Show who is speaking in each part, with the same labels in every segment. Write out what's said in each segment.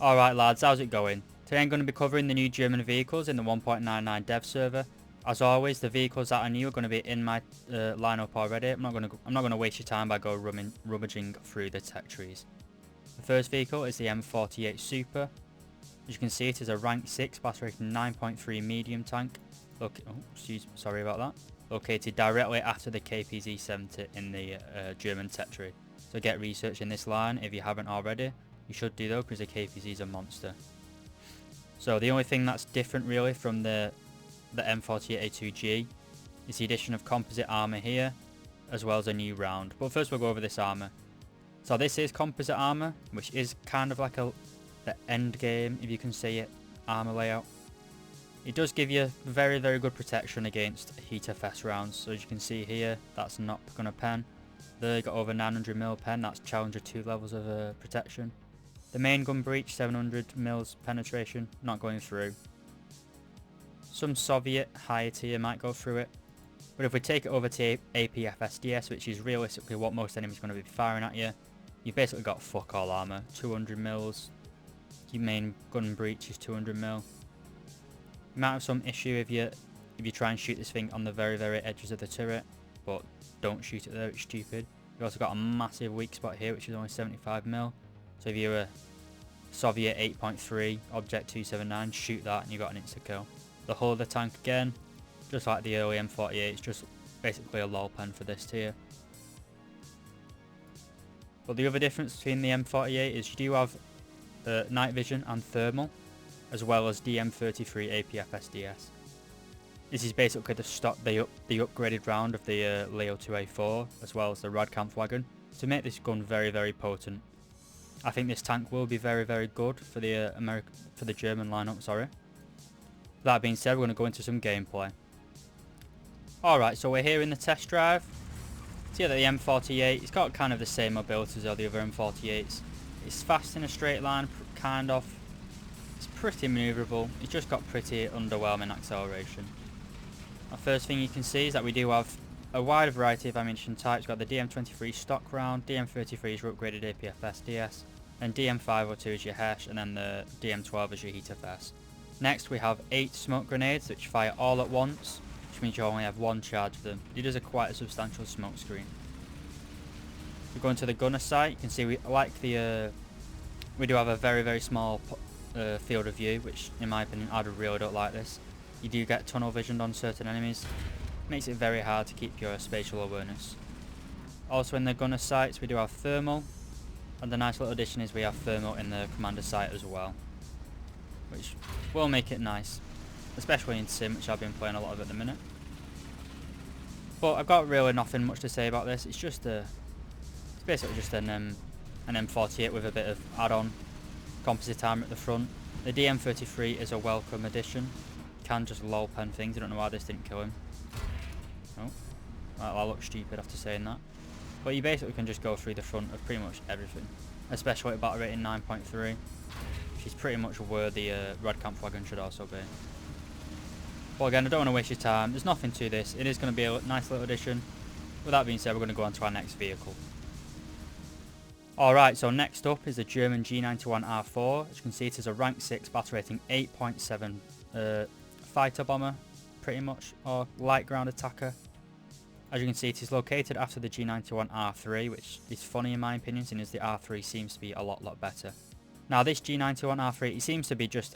Speaker 1: Alright lads, how's it going? Today I'm going to be covering the new German vehicles in the 1.99 dev server. As always, the vehicles that are new are going to be in my lineup already. I'm not going to waste your time by rummaging through the tech trees. The first vehicle is the M48 Super. As you can see, it is a rank 6 class rating 9.3 medium tank. Sorry about that. Located directly after the KPZ-70 in the German tech tree. So get researching this line if you haven't already. You should do though, because the KPZ is a monster. So the only thing that's different really from the M48A2G is the addition of composite armor here, as well as a new round. But first we'll go over this armor. So this is composite armor, which is kind of like the end game, if you can see it, armor layout. It does give you very, very good protection against HTFS rounds. So as you can see here, that's not going to pen. There you got over 900mm pen, that's Challenger 2 levels of protection. The main gun breach, 700mm penetration, not going through. Some Soviet higher tier might go through it. But if we take it over to APFSDS, which is realistically what most enemies are going to be firing at you, you've basically got fuck all armor. 200mm, your main gun breach is 200mm. You might have some issue if you try and shoot this thing on the very, very edges of the turret, but don't shoot it there, it's stupid. You've also got a massive weak spot here, which is only 75mm. So if you're a Soviet 8.3 Object 279, shoot that and you got an insta kill. The hull of the tank again, just like the early M48, it's just basically a lol pen for this tier. But the other difference between the M48 is you do have night vision and thermal, as well as the M33 APFSDS. This is basically the upgraded round of the Leo 2A4, as well as the Radkampfwagen, to make this gun very, very potent. I think this tank will be very, very good for the German lineup. Sorry. That being said, we're going to go into some gameplay. Alright, so we're here in the test drive. See that the M48, it's got kind of the same mobility as all the other M48s. It's fast in a straight line, kind of. It's pretty manoeuvrable. It's just got pretty underwhelming acceleration. The first thing you can see is that we do have a wide variety of ammunition types. We've got the DM23 stock round, DM33 is your upgraded APFSDS, and DM502 is your HESH, and then the DM12 is your HTFS. Next we have 8 smoke grenades which fire all at once, which means you only have one charge of them. It is quite a substantial smoke screen. If we go into the gunner sight, you can see we do have a very, very small field of view, which in my opinion I really don't like this. You do get tunnel vision on certain enemies. Makes it very hard to keep your spatial awareness. Also in the gunner sights we do have thermal, and the nice little addition is we have thermal in the commander sight as well, which will make it nice, especially in sim, which I've been playing a lot of at the minute. But I've got really nothing much to say about this. It's basically just an M48 with a bit of add-on composite armor at the front. The DM33 is a welcome addition. Can just lol pen things. I don't know why this didn't kill him. Oh, I look stupid after saying that. But you basically can just go through the front of pretty much everything, especially at battle rating 9.3, which is pretty much where the Radkampfwagen should also be. But again, I don't want to waste your time. There's nothing to this. It is going to be a nice little addition. With that being said, we're going to go on to our next vehicle. Alright, so next up is the German G91R4. As you can see, it is a rank 6 battle rating 8.7 fighter bomber, pretty much, or light ground attacker. As you can see, it is located after the G91R3, which is funny in my opinion, since the R3 seems to be a lot better. Now this G91R3, it seems to be just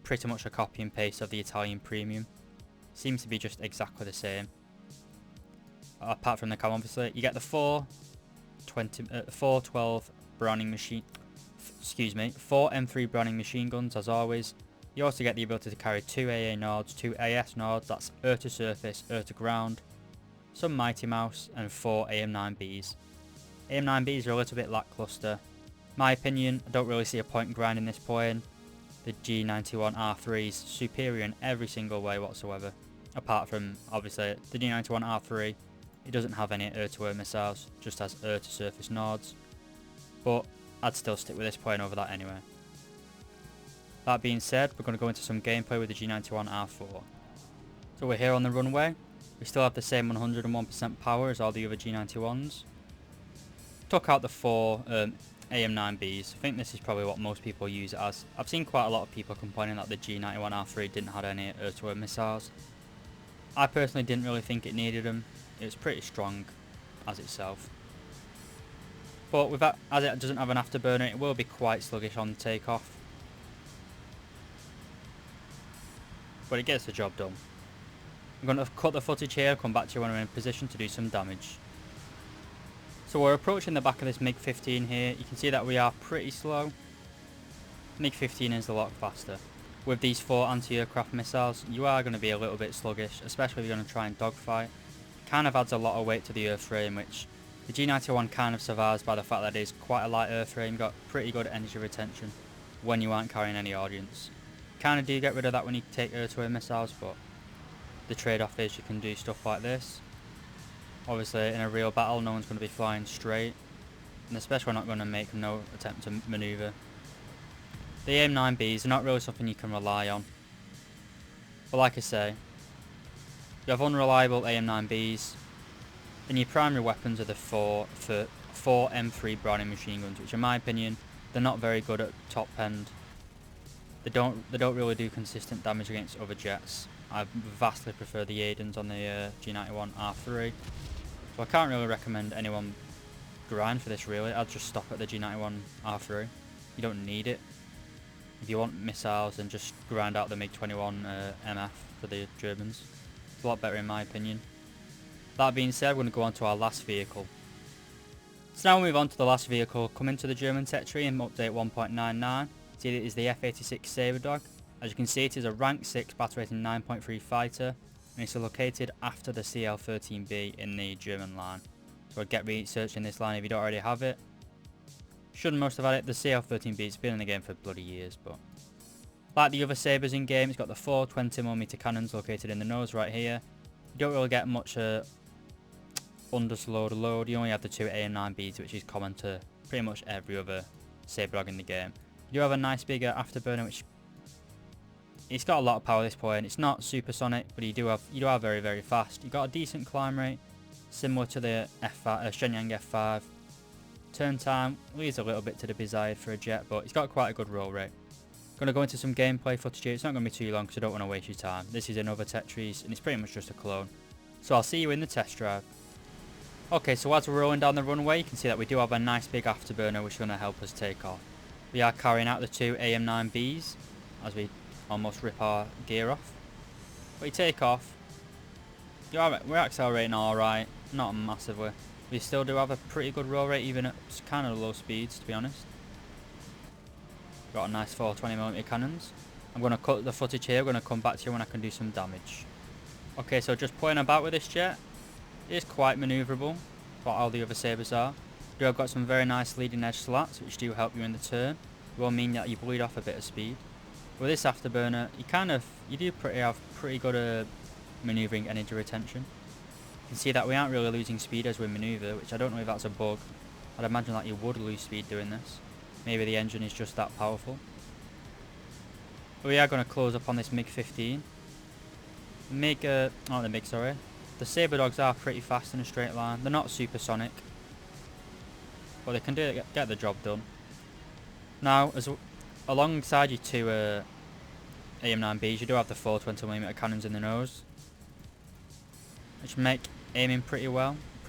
Speaker 1: pretty much a copy and paste of the Italian Premium. Seems to be just exactly the same. Apart from the cam, obviously, you get the 412 Browning machine, 4 M3 Browning machine guns as always. You also get the ability to carry 2 AA Nords, 2 AS Nords, that's air to surface, air to ground, some Mighty Mouse, and 4 AM9Bs. AM9Bs are a little bit lackluster. My opinion, I don't really see a point in grinding this plane. The G91R3 is superior in every single way whatsoever. Apart from, obviously, the G91R3, it doesn't have any air-to-air missiles, just has air-to-surface Nords. But I'd still stick with this plane over that anyway. That being said, we're going to go into some gameplay with the G91R4. So we're here on the runway. We still have the same 101% power as all the other G91s. Took out the 4 AM9Bs. I think this is probably what most people use it as. I've seen quite a lot of people complaining that the G91R3 didn't have any air-to-air missiles. I personally didn't really think it needed them. It was pretty strong as itself. But with that, as it doesn't have an afterburner, it will be quite sluggish on takeoff. But it gets the job done. I'm going to cut the footage here, come back to you when we're in position to do some damage. So we're approaching the back of this MiG-15 here. You can see that we are pretty slow. MiG-15 is a lot faster. With these 4 anti-aircraft missiles, you are going to be a little bit sluggish, especially if you're going to try and dogfight. It kind of adds a lot of weight to the airframe, which the G91 kind of survives by the fact that it is quite a light airframe, got pretty good energy retention when you aren't carrying any audience. Kind of do get rid of that when you take air-to-air missiles, but the trade-off is you can do stuff like this. Obviously, in a real battle, no one's going to be flying straight, and especially we're not going to make no attempt to manoeuvre. The AM9Bs are not really something you can rely on. But like I say, you have unreliable AM9Bs, and your primary weapons are the four M3 Browning machine guns, which in my opinion, they're not very good at top end. They don't really do consistent damage against other jets. I vastly prefer the Aidens on the G91R3. So I can't really recommend anyone grind for this really. I'd just stop at the G91R3. You don't need it. If you want missiles, then just grind out the MiG-21 MF for the Germans. It's a lot better in my opinion. That being said, we're going to go on to our last vehicle. So now we move on to the last vehicle, come into the German tech tree in update 1.99. See, it is the F86 Saver. As you can see, it is a rank 6 battle rating 9.3 fighter, and it's located after the CL-13B in the German line. So I'd get researching this line if you don't already have it. Shouldn't most have had it. The CL-13B, it's been in the game for bloody years, but like the other Sabres in game, it's got the 4 20mm cannons located in the nose right here. You don't really get much underslowed load. You only have the 2 AM9Bs, which is common to pretty much every other Sabre dog in the game. You do have a nice bigger afterburner, which it's got a lot of power at this point. It's not supersonic, but you do have very, very fast. You've got a decent climb rate, similar to the Shenyang F5. Turn time leaves a little bit to the desired for a jet, but it's got quite a good roll rate. Going to go into some gameplay footage here. It's not going to be too long because I don't want to waste your time. This is another Tetris, and it's pretty much just a clone. So I'll see you in the test drive. Okay, so as we're rolling down the runway, you can see that we do have a nice big afterburner, which is going to help us take off. We are carrying out the 2 AM9Bs as we almost rip our gear off. But you take off. We're accelerating alright, not massively. We still do have a pretty good roll rate, even at kind of low speeds, to be honest. Got a nice 4 20mm cannons. I'm going to cut the footage here. I'm going to come back to you when I can do some damage. Okay, so just playing about with this jet. It is quite manoeuvrable, what all the other Sabres are. You have got some very nice leading edge slats, which do help you in the turn. It will mean that you bleed off a bit of speed. With this afterburner, you do have pretty good manoeuvring energy retention. You can see that we aren't really losing speed as we manoeuvre, which I don't know if that's a bug. I'd imagine that you would lose speed doing this. Maybe the engine is just that powerful. But we are going to close up on this MiG-15. The Sabre dogs are pretty fast in a straight line. They're not supersonic, but they can get the job done. Now, alongside your 2 AM9Bs, you do have the 4 20mm cannons in the nose, which make aiming pretty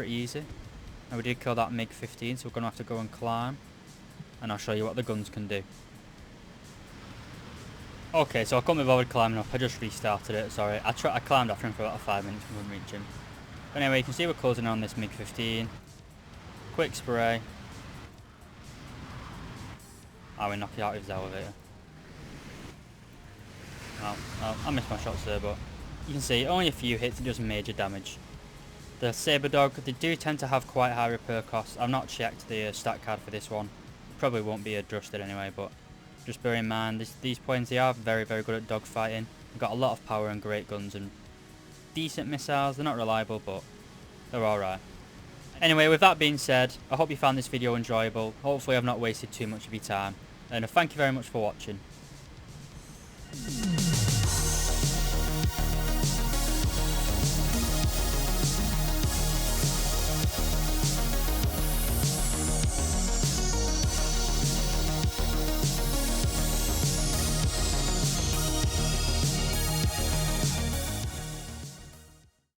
Speaker 1: easy. Now we did kill that MiG-15, so we're going to have to go and climb, and I'll show you what the guns can do. Okay, so I couldn't be bothered climbing up, I just restarted it, sorry. I climbed after him for about 5 minutes and couldn't reach him. But anyway, you can see we're closing on this MiG-15. Quick spray. We knock it out of his elevator. I missed my shots there, but you can see only a few hits, it does major damage. The Sabre dog, they do tend to have quite high repair costs. I've not checked the stat card for this one. Probably won't be adjusted anyway, but just bear in mind, these planes, they are very, very good at dogfighting. They've got a lot of power and great guns and decent missiles. They're not reliable, but they're alright. Anyway, with that being said, I hope you found this video enjoyable. Hopefully I've not wasted too much of your time. And thank you very much for watching.